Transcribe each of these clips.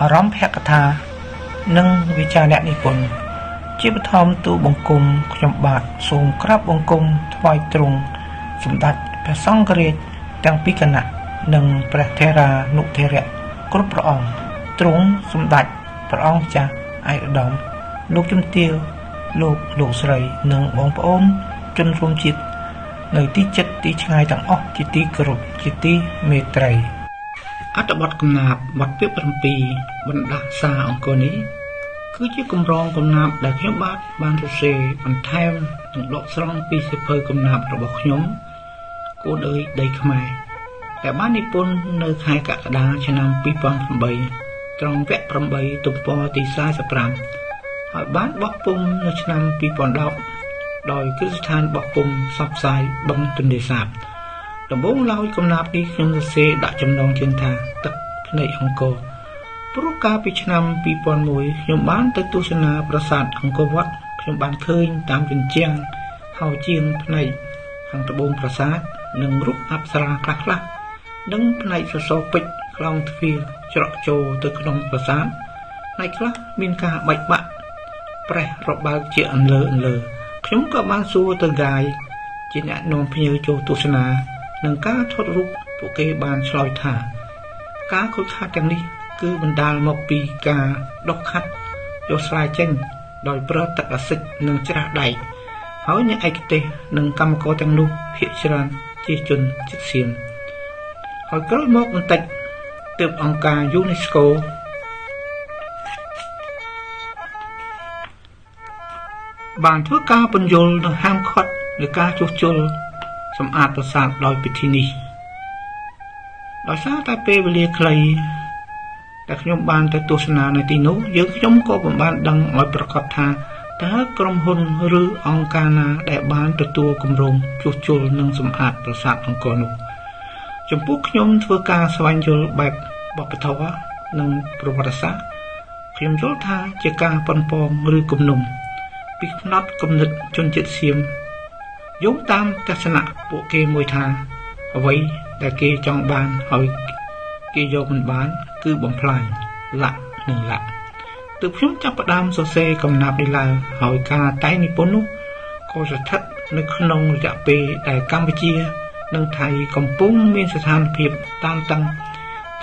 អារម្មណ៍ភក្ថានិងវិចារណនិពន្ធជាបឋមទូបង្គំខ្ញុំបាទសូមក្រាបបង្គំថ្វាយទ្រង់សម្ដេចព្រះសង្ឃរាជទាំងពីរគណៈនិងព្រះថេរានុថេរៈគ្រប់ព្រះអង្គទ្រង់សម្ដេចព្រះអង្គចាស់ឯកឧត្តមលោកជំទាវលោកស្រីនិងបងប្អូនជនរួមជាតិនៅទីជិតទីឆ្ងាយទាំងអស់ជាទីគោរពជាទីមេត្រីអត្ថបទកំណាព្យបទពាក្យ7បណ្ដាសាអង្គរនេះគឺជាគម្រោងកំណាព្យដែលខ្ញុំបានសរសេរបន្ថែមនិងដកស្រង់ពីសៀវភៅកំណាព្យរបស់ខ្ញុំកូនអើយដីខ្មែរដែលបាននិពន្ធនៅខែកក្កដាឆ្នាំ2008ត្រង់វគ្គ8ទំព័រទី45ហើយបានបោះពុម្ពនៅឆ្នាំ2010ដោយគ្រឹះស្ថានបោះពុម្ពផ្សព្វផ្សាយបឹងទន្លេសាបដំបូងឡើយកំណាព្យនេះខ្ញុំសរសេរដាក់ចំណងជើងថាទឹកភ្នែកអង្គរព្រោះកាលពីឆ្នាំ2001ខ្ញុំបានទៅទស្សនាប្រាសាទអង្គរវត្តខ្ញុំបានឃើញតាមជញ្ជាំងហើយជាងភ្នែកខាងត្បូងប្រាសាទនិងរូបអប្សរាខ្លះនិងផ្នែកសសរពេជ្រខ្លងទ្វារច្រកចូលទៅក្នុងប្រាសាទផ្នែកខ្លះមានការបែកបាក់ប្រេះរបើកជាអន្លើខ្ញុំក៏បានសួរទៅកាយជាអ្នកនាំភ្ញៀវចូលទស្សនានិងការថតរូបពួកគេបានឆ្លើយថាការខូចខាតទាំងនេះគឺបណ្ដាលមកពីការដុសខាត់យកស្រាយចេញដោយប្រើទឹកអាស៊ីតនិងច្រាសដែកហើយអ្នកឯកទេសនិងកម្មករទាំងនោះភាគច្រើនជាជនជាតិសៀមហើយក្រោយមកបន្តិចទើបអង្គការ UNESCO បានធ្វើការពន្យល់និងហាមឃាត់លើការជួសជុលសម្អាតប្រាសាទដោយពិធីនេះដោយសារតែពេលវេលាខ្លីតែខ្ញុំបានទៅទស្សនានៅទីនោះខ្ញុំក៏មិនបានដឹងឲ្យប្រកាសថាតើក្រុមហ៊ុនឬអង្គការណាដែលបានទទួលគម្រោងជួសជុលនិងសម្អាតប្រាសាទអង្គរនោះចំពោះខ្ញុំធ្វើការស្វែងយល់បែបវប្បធម៌និងប្រវត្តិសាស្ត្រខ្ញុំយល់ថាជាការប៉ុនប៉ងឬគំនុំពីផ្នត់គំនិតជនជាតិសៀមយោងតាមទស្សនៈពួកគេមួយថាអ្វីដែលគេចង់បានហើយគេយកមិនបានគឺបំផ្លាញលាក់និងលាក់ទើបខ្ញុំចាប់ផ្ដើមសរសេរកំណាព្យនេះឡើងហើយការតែងនិពន្ធនោះក៏ស្ថិតនៅក្នុងរយៈពេលដែលកម្ពុជានិងថៃកំពុងមានស្ថានភាពតានតឹង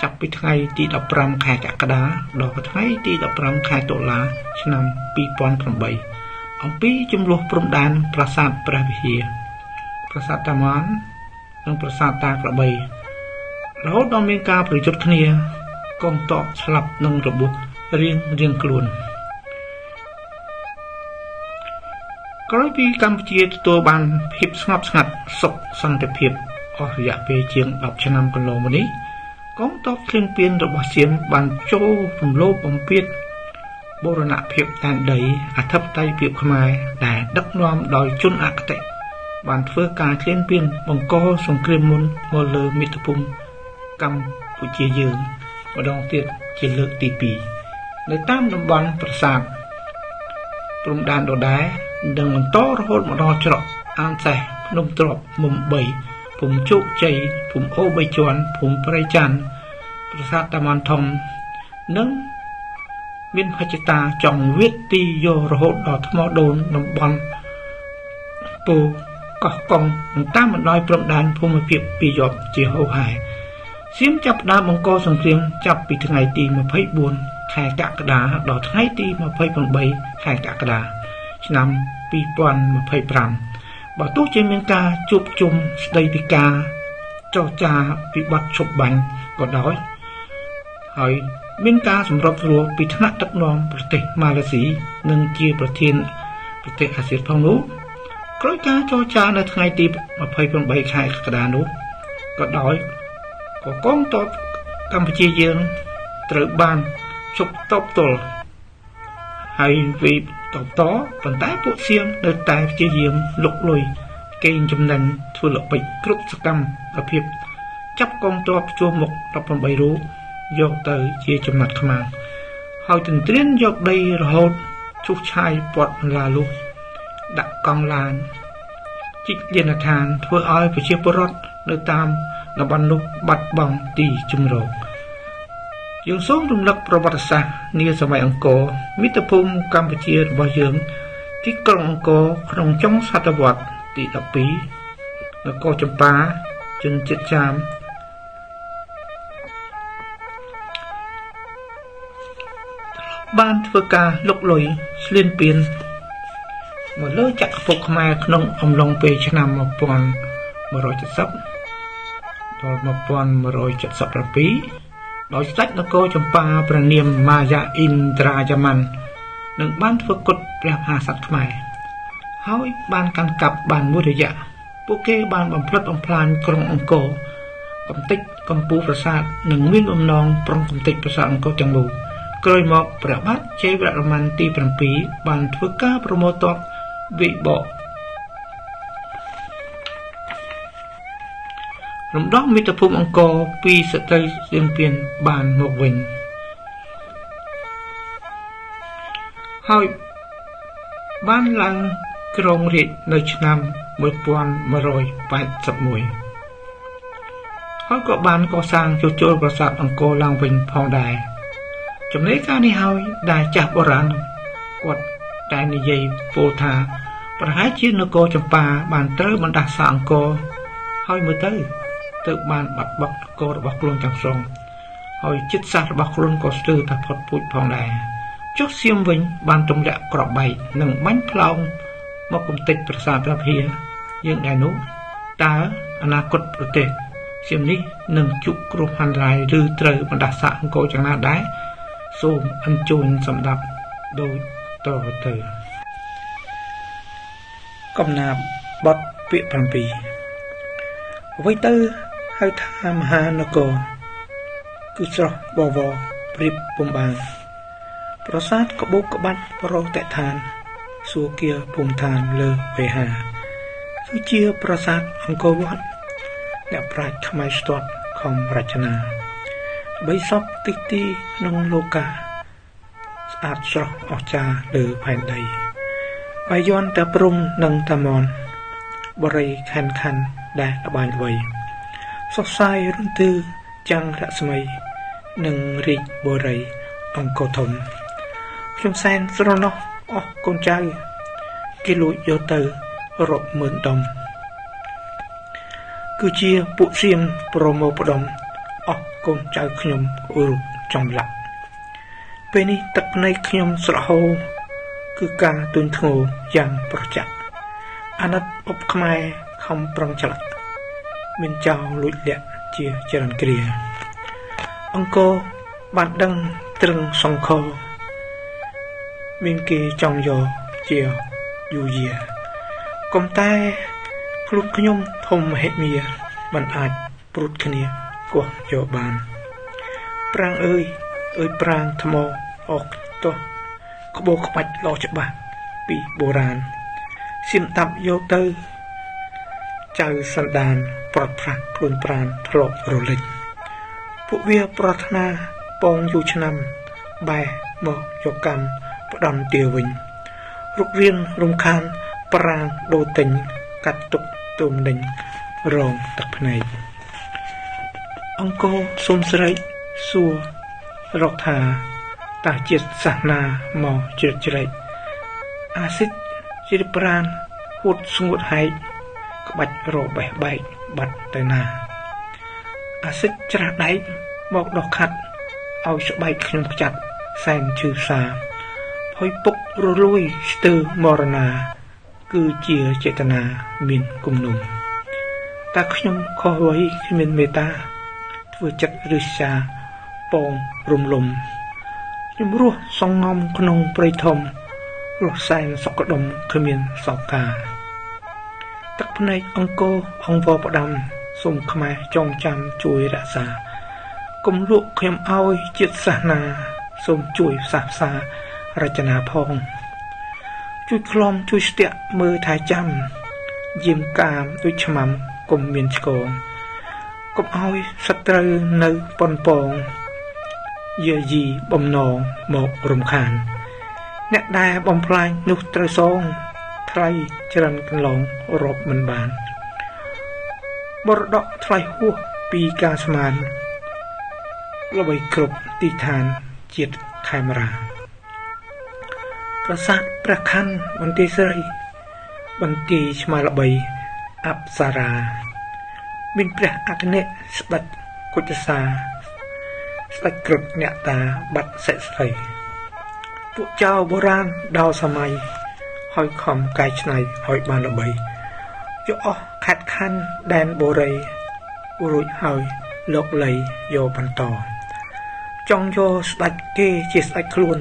ចាប់ពីថ្ងៃទី15ខែកក្កដាដល់ថ្ងៃទី15ខែតុលាឆ្នាំ2008អំពីចំនួនព្រំដែនប្រាសាទព្រះវិហារប្រាសាទតាម៉ាននិងប្រាសាទតាក្របីរហូតដល់មានការប្រយុទ្ធគ្នាកងទ័ពស្លាប់និងរបួសរៀងខ្លួនក្រោយពីកម្ពុជាទទួលបានភាពស្ងប់ស្ងាត់សុខសន្តិភាពអស់រយៈពេលជាង10ឆ្នាំកន្លងមកនេះកងទ័ពគ្រឿងពៀនរបស់សៀមបានចូលរំលោភបំពានបូរណភាពដែនដីអធិបតេយ្យភាពខ្មែរដែលដឹកនាំដោយជនអគតិបានធ្វើការឃ្លានពានបង្កសង្គ្រាមមុនមកលើមាតុភូមិកម្ពុជាយើងម្ដងទៀតជាលើកទី2នៅតាមតំបន់ប្រាសាទព្រំដែនដដែលនឹងបន្តរហូតមកដល់ច្រកអានសេះភ្នំទ្របមុំ3ភូមិជោគជ័យភូមិអូ3ជាន់ភូមិព្រៃច័ន្ទប្រាសាទតាម៉ាន់ធំនិងមានភជ្ជតាចង់វិទីយករហូតដល់ថ្មដូនតំបន់ពូកោះកុងនិងតាមបណ្ដោយព្រំដែនភូមិភាគពីរយប់ជាហូរហែសៀមចាប់ផ្ដើមបង្កសង្គ្រាមចាប់ពីថ្ងៃទី24ខែកក្កដាដល់ថ្ងៃទី28ខែកក្កដាឆ្នាំ2025បើទោះជាមានការជួបជុំស្ដីពីការចរចាពីបទឈប់បាញ់ក៏ដោយហើយមានការសម្របសម្រួលពីថ្នាក់ដឹកនាំប្រទេសម៉ាឡេស៊ីនិងជាប្រធានប្រទេសអាស៊ានផងនោះក្រោយការចរចានៅថ្ងៃទី28ខែកក្កដានោះក៏ដោយកងទ័ពកម្ពុជាយើងត្រូវបានជប់តបទល់ហើយវិបតបតប៉ុន្តែពួកសៀមនៅតែព្យាយាមលុកលុយកេងចំណេញធ្វើល្បិចគ្រប់សកម្មភាពចាប់កងទ័ពជួរមុខ18រូបយកទៅជាចំណាត់ខ្មាំងហើយទន្ទ្រានយកដីរហូតជុះឆាយពាត់បន្លាលុះដាក់កង់ឡានជីកលានដ្ឋានធ្វើឲ្យប្រជាពលរដ្ឋនៅតាមតំបន់នោះបាត់បង់ទីជម្រក យើងសូមរំលឹកប្រវត្តិសាស្ត្រនាសម័យអង្គរមាតុភូមិកម្ពុជារបស់យើងទីក្រុងអង្គរក្នុងចុងសតវត្សទី12នគរចម្ប៉ាជនជាតិចាមបានធ្វើការលុកលុយស្លៀនពៀនមកលើចក្រភពខ្មែរក្នុងអំឡុងពេលឆ្នាំ1170ដល់1177ដោយស្ដេចនគរចម្ប៉ាព្រះនាមម៉ាយាអ៊ីនត្រាយ៉ាម៉ាន់នឹងបានធ្វើគុតព្រះមហាក្សត្រខ្មែរហើយបានកាន់កាប់បានមួយរយៈពួកគេបានបំផ្លិចបំផ្លាញក្រុងអង្គរកំទេចកំពូលប្រាសាទនិងមានបំណងប្រុងកំទេចប្រាសាទអង្គរទាំងមូលក្រោយមកព្រះបាទជ័យវរ្ម័នទី7បានធ្វើការប្រមូលទ័ពវិបករំដោះមាតុភូមិអង្គរពីសត្រូវសៀមពៀនបានមកវិញហើយបានឡើងគ្រងរាជ្យនៅឆ្នាំ1181ហើយក៏បានកសាងជួសជុលប្រាសាទអង្គរឡើងវិញផងដែរចំណេះការនេះហើយដែលចាស់បុរាណគាត់តែនិយាយពោលថាប្រហែលជានគរចម្ប៉ាបានត្រូវបណ្ដាសាអង្គរហើយមើលទៅបានបាត់បង់នគររបស់ខ្លួនទាំងស្រុងហើយចិត្តសាស្ត្ររបស់ខ្លួនក៏ស្ទើរតែផុតពូជផងដែរចុះសៀមវិញបានទម្លាក់ក្របបែកនិងបាញ់ផ្លោងមកកំទេចប្រាសាទព្រះភិយាយើងដែរនោះតើអនាគតប្រទេសសៀមនេះនឹងជួបគ្រោះហន្តរាយឬត្រូវបណ្ដាសាអង្គរយ៉ាងណាដែរសូមអញ្ជើញសម្ដាប់ដូចតទៅកំណាព្យបទពាក្យ7អ្វីទៅហៅថាមហានគរគឺស្រស់បវរព្រៀបពំបានប្រាសាទក្បូកក្បាច់ប្រតិឋានសួគ៌ភូមិឋានលើវេហាគឺជាប្រាសាទអង្គរវត្តអ្នកប្រាជ្ញខ្មែរស្ទាត់ខំរចនាបីសពទិសទីក្នុងលោកាស្អាតស្រស់អស្ចារ្យលើផែនដីបាយ័នតាព្រំនិងតាមនបរិយខាន់ដែលល្បាញល្បីសុខសាយរន្ទឺចាំងរស្មីនិងរាជបូរីអង្គរធំខ្ញុំសែនស្រណោះអស់កូនចៅគេលួចយកទៅរាប់ម៉ឺនដុំគឺជាពួកសៀមប្រមោផ្ដុំអស់កូនចៅខ្ញុំរូបចំឡាក់ពេលនេះទឹកភ្នែកខ្ញុំស្រហូរគឺការទុនធ្ងរយ៉ាងប្រច័ក្សអាណិតអបខ្មែរខំប្រឹងឆ្លាក់មានចោលលួចលាក់ជាចរន្តគ្រាអង្គរបានដឹងត្រឹងសង្ខរមានគេចង់យកជាយូយាកុំតែខ្លួនខ្ញុំធំមហិមាមិនអាចព្រួតគ្នាគោះយកបានប្រាំងអើយប្រាំងថ្មអកតោះក្បូរក្បាច់លោច្បាស់ពីបុរាណសៀមតាប់យកទៅចៅសន្តានប្រត់ប្រាស់ខ្លួនប្រានធ្លាប់រលិចពួកវាប្រាថ្នាពងយូរឆ្នាំបែរមកយកកម្មផ្ដំទាវិញរុករៀនរំខានប្រាងដូរទិញកាត់ទុកទុំដេញរងទឹកភ្នែកអង្គរសុំស្រែកសួររកថាតើជាតិសាសនាមកជ្រៀតជ្រែកអាសិតជាប្រានហួតស្ងួតហែកក្បាច់របេះបែកបាត់ទៅណាអាសិតច្រាស់ដែកមកដោះខាត់ឲ្យស្បែកខ្ញុំខ្ចាត់សែនឈឺសាភ័យពុករលួយស្ទើរមរណាគឺជាចេតនាមានគំនុំតែខ្ញុំខុសអ្វីគ្មានមេត្តាធ្វើចិត្តរិះសាពងរំលំខ្ញុំរស់សងងំក្នុងព្រៃធំរស់សែនសុខដុមគ្មានសោកាទឹកភ្នែកអង្គរអង្គវផ្ដាំសូមខ្មែរចងចាំជួយរក្សាកុំលក់ខ្ញុំឲ្យជាតិសាសនាសូមជួយសាសសារចនាផងជួយខ្លំជួយស្ទាក់មើលថែចាំយាមកាមដូចឆ្មាំកុំមានឆ្កងកុំឲ្យសត្រូវនៅប៉ុនពងយាយីបំណងមករំខានអ្នកដែលបំផ្លាញនោះត្រូវសងថ្លៃច្រានកន្លងរាប់មិនបានបរដកថ្លៃហួសពីការស្មាន ល្បីគ្រប់ទីឋានជាតិខេមរាប្រាសាទព្រះខ័នបន្ទាយស្រីបន្ទាយឆ្មាល្បីអប្សរាមានព្រះអគ្គនេស្ដេចគុជសាស្ដេចក្រឹតអ្នកតាបាត់សិស្រីពួកចៅបុរាណដល់សម័យហើយខំកែច្នៃឲ្យបានល្បីយកអស់ខេត្តខណ្ឌដែនបូរីរួចហើយលោកលៃយកបន្តចង់យកស្ដេចគេជាស្ដេចខ្លួន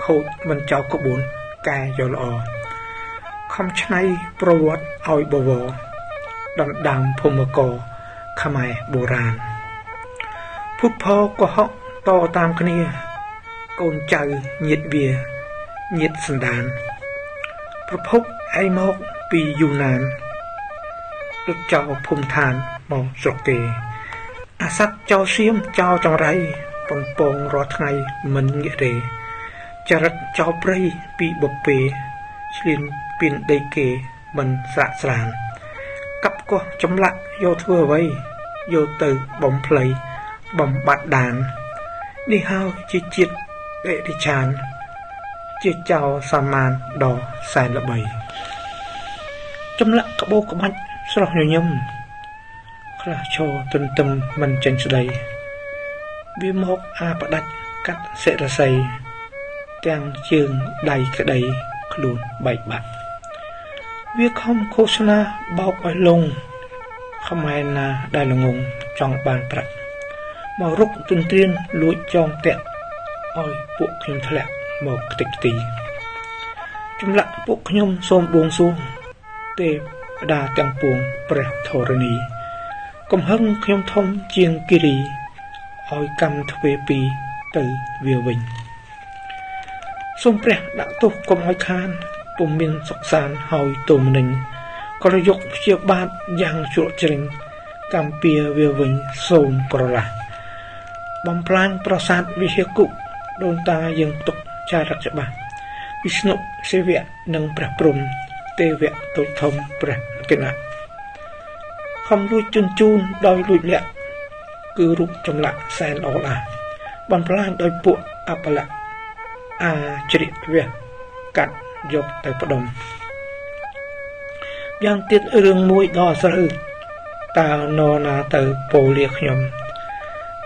ខូចមិនចោលក្បួនកែយកល្អខំច្នៃប្រវត្តិឲ្យបវរដណ្ដើមភូមិករខ្មែរបុរាណពុទ្ធផលកុហកតតាមគ្នាកូនចៅញាតិវាញាតិសន្តានប្រភពឯមកពីយូណានរត់ចោលភូមិឋានមកស្រុកគេអាសត្វចោលសៀមចោលចង្រៃប៉ុនពងរាល់ថ្ងៃមិនងាករេចរិតចោលព្រៃពីបពេឆ្លៀនពីនដីគេមិនស្រាក់ស្រានកាប់កោះចម្លាក់យកធ្វើអ្វីយកទៅបំភ្លៃបំបត្តិដាននេះហើយជាជាតិបេតិឆានជាចៅសាមានដ៏សែនល្បីចម្លាក់ក្បូរក្បាច់ស្រស់ញញឹមខ្លះឈរទន្ទឹមមិនចេញស្ដីវាមកអាផ្ដាច់កាត់សិរស័យទាំងជើងដៃក្តីខ្លួនបែកបាក់វាខំឃោសនាបោកឲ្យលងខ្មែរណាដែលល្ងងចង់បានប្រាក់មករុកទន្ទ្រានលួចចងតាក់ឲ្យពួកខ្ញុំធ្លាក់មកខ្ទេចខ្ទីចម្លាក់ពួកខ្ញុំសូមបួងសួងទេវតាទាំងពួងព្រះធរណីកំហឹងខ្ញុំធំជាងគិរីឲ្យកម្មទ្វេពីទៅវាវិញសូមព្រះដាក់ទោសកុំឲ្យខានពុំមានសុខសានហើយទុំនិញក៏រយកព្យាបាទយ៉ាងជ្រក់ជ្រែងកម្មពៀវាវិញសូមក្រឡាស់បំផ្លាញប្រាសាទវិហារគុដូនតាយើងទុកចារឹកច្បាស់វិស្ណុសិវៈនិងព្រះព្រំទេវៈទូចធំព្រះគណៈខំលួចជញ្ជូនដោយលួចលាក់គឺរូបចម្លាក់សែនអល់អាបំផ្លាញដោយពួកអបលៈអាជ្រិវៈកាត់យកទៅផ្ដុំយ៉ាងទៀតរឿងមួយដ៏ស្រើតើនរណាទៅពោលាខ្ញុំ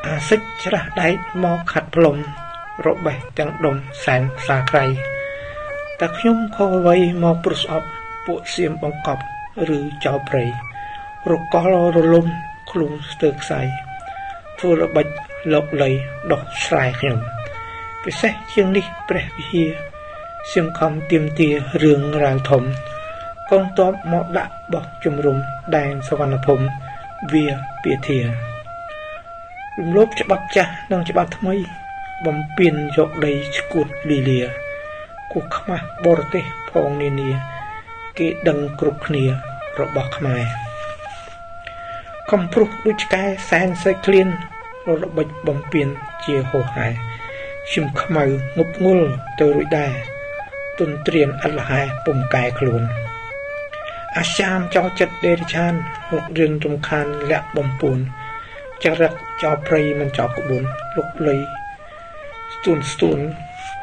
អាសិចច្រាស់ដែកមកខាត់ផ្លុំរបេះទាំងដុំសែនផ្សាក្រៃតែខ្ញុំខកអ្វីមកព្រោះស្អប់ពួកសៀមបង្កប់ឬចោលព្រៃរកលរលំខ្លួនស្ទើរខ្សែធ្វើល្បិចលោកលៃដោះស្រែខ្ញុំពិសេសជាងនេះព្រះវិហារសៀមខំទៀមទារឿងរ៉ាវធំកងទ័ពមកដាក់បោះជំរុំដែនសវណ្ណភូមិវាពាធារំលោភច្បាប់ចាស់និងច្បាប់ថ្មីបំពេញយកដីឈួតលីលាគូខ្មាស់បរទេសផងនានាគេដឹងគ្រប់គ្នារបស់ខ្មែរកំព្រុសដូចឆ្កែសែនសេក្លៀនល្បិចបំពេញជាហោហែខ្ញុំខ្មៅងប់ងល់ទៅរួចដែរទុនត្រៀនអត់លហែពុំកែខ្លួនអាចាមចោលចិត្តដេរឆានរករឿងរំខានលាក់បំពួនចរិតចោលព្រៃមិនចោលក្បួនលុកលុយស្ទួន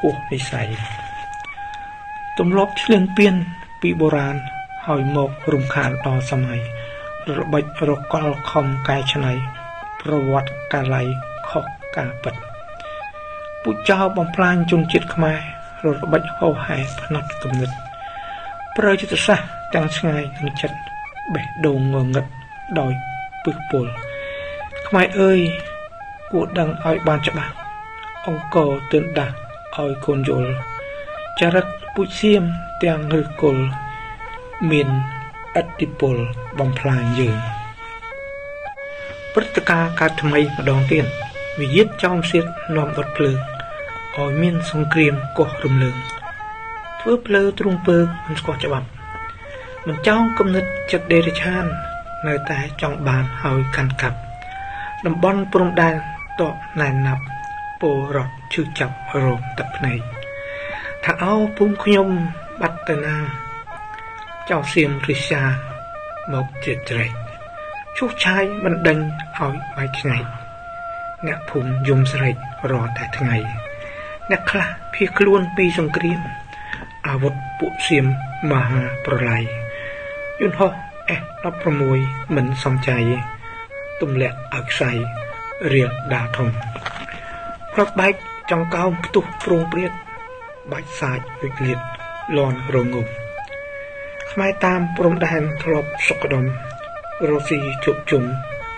ហួសនិស័យទម្លាប់ឆ្លៀនពៀនពីបុរាណហើយមករំខានដល់សម័យល្បិចរកលខំកែច្នៃប្រវត្តិកាល័យខុសការពិតពួកចៅបំផ្លាញជនជាតិខ្មែរល្បិចហោហែផ្នត់គំនិតប្រើយុទ្ធសាស្ត្រទាំងឆ្ងាយនិងចិត្តបេះដូងងងឹតដោយពឹសពុលខ្មែរអើយគួរដឹងឲ្យបានច្បាស់អង្គរទើនដាស់ឲ្យកូនយល់ចរិតពូជសៀមទាំងឫសគល់មានឥទ្ធិពលបំផ្លាញយើងព្រឹត្តិការណ៍កើតថ្មីម្ដងទៀតវិយាតចោមសៀតនាំដុតភ្លើងឲ្យមានសង្គ្រាមកោះរំលើងធ្វើភ្លើទ្រង់ពើមិនស្គាល់ច្បាប់មិនចង់គំនិតចិត្តដេរឆាននៅតែចង់បានហើយកាន់កាប់តំបន់ព្រំដែនតបណែនណាប់ពលរដ្ឋឈឺចាប់រោមទឹកភ្នែកថាអោភូមិខ្ញុំបាត់ទៅណាចៅសៀមរិសាមកជ្រៀតជ្រែកឈូសឆាយបណ្ដេញឲ្យបែកខ្ញែក អ្នកភូមិយំស្រែករាល់តែថ្ងៃអ្នកខ្លះភៀសខ្លួនពីសង្គ្រាមអាវុធពួកសៀមមហាប្រឡ័យយន្តហោះ F-16 មិនសំចៃទម្លាក់ឲ្យខ្សែរៀលដាធំផ្លត់បែកចង្កោមផ្ទុះប្រងព្រាតបាច់សាច់វិក្លៀតលន់រងំខ្មែរតាមព្រំដែនធ្លាប់សុខដុមរស់ស៊ីជប់ជុំ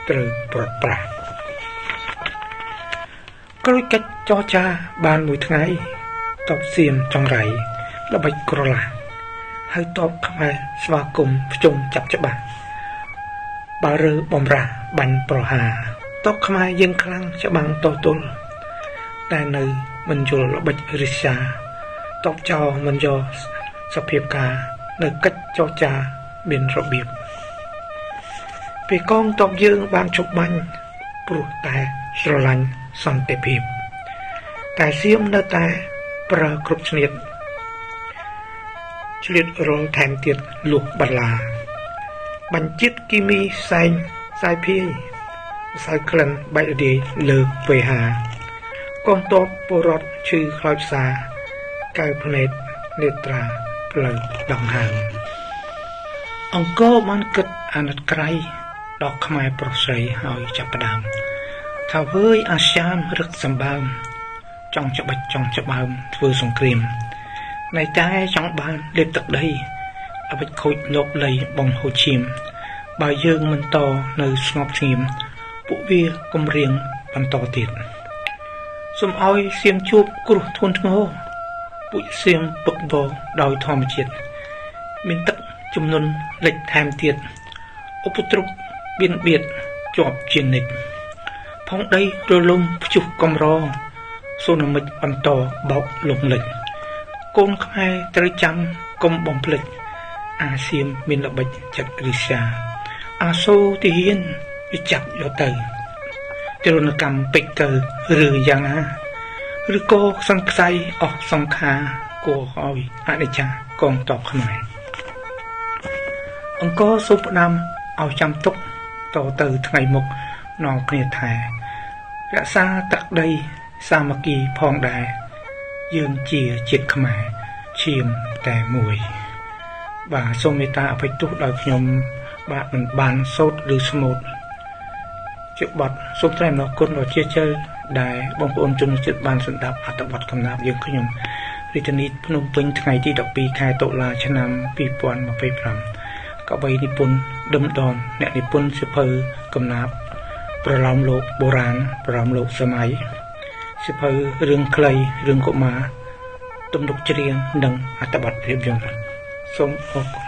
ត្រូវប្រត់ប្រាស់ក្រួយកិច្ចចរចាបានមួយថ្ងៃតបសៀមចង្រៃល្បិចក្រឡាហើយតបខ្មែរស្វាគមន៍ភ្ជុំចាប់ច្បាស់បើរើបំរាស់បាញ់ប្រហារតបខ្មែរយើងខ្លាំងច្បាំងតទល់តែនៅមិនយល់ល្បិចរិះសាតបចោលមិនយកសភាពការនៅកិច្ចចរចាមានរបៀបពេលកងតបយើងបានជប់បាញ់ព្រោះតែស្រឡាញ់សន្តិភាពតែសៀមនៅតែប្រើគ្រប់ឈ្នាតឆ្លៀតរលថែមទៀតលុះបន្លាបញ្ជាតិគីមីសែងសាយភាយសៅក្លិនបែករាយលើកវេហាកងទ័ពពលរដ្ឋឈឺខ្លោចផ្សាកៅភ្នែកនេត្រាផ្លូវដង្ហើមអង្គរបានគិតអាណិតក្រៃដល់ខ្មែរប្រុសស្រីហើយចាប់ផ្ដើមថាវើយអាសាមរឹកសម្បើមចង់ច្បាច់ចង់ច្បាមធ្វើសង្គ្រាមនៃតែចង់បានលេបទឹកដីអ្វិចខូចលោកលៃបងហូឈៀមបើយើងមិនតនៅស្ងប់ស្ងៀមពួកវាគំរាមបន្តទៀតសូមឲ្យសៀមជួបគ្រោះធ្ងន់ធ្ងរពួកសៀមពឹកវរដោយធម្មជាតិមានទឹកជំនន់លិចថែមទៀតឧបទ្រពបៀនបៀតជាប់ជានិច្ចផងដីរលំព្យុះកំរសូនាមិចបន្តបោកលងលិចកូនខ្មែរត្រូវចាំកុំបំភ្លេចអាសៀមមានល្បិចចិត្តរិះសាអាសូរទីហ៊ានវាចាប់យកទៅទរណកម្មពេកកើឬយ៉ាងណាឬក៏សង្ស័យអស់សង្ខារគួរឲ្យអនិច្ចាកងទ័ពខ្មែរអង្គរសូមផ្ដាំឲ្យចាំទុកតទៅថ្ងៃមុខនាំគ្នាថែរក្សាទឹកដីសាមគ្គីផងដែរយើងជាជាតិខ្មែរឈាមតែមួយបាទសូមមេត្តាអភ័យទោសដោយខ្ញុំបាទមិនបានសូត្រឬស្មូតជាបទសូមថ្លែងអំណរគុណដល់ជាជើដែលបងប្អូនជនជាតិបានស្ដាប់អត្ថបទកំណាព្យយើងខ្ញុំរាជធានីភ្នំពេញថ្ងៃទី12ខែតុលាឆ្នាំ2025កវីនិពន្ធដុំដនអ្នកនិពន្ធសៀវភៅកំណាព្យប្រឡោមលោកបុរាណប្រឡោមលោកសម័យសៀវភៅរឿងខ្លីរឿងកុមារទំនុកច្រៀងនិងអត្ថបទភាពយន្តសូមអរគុណ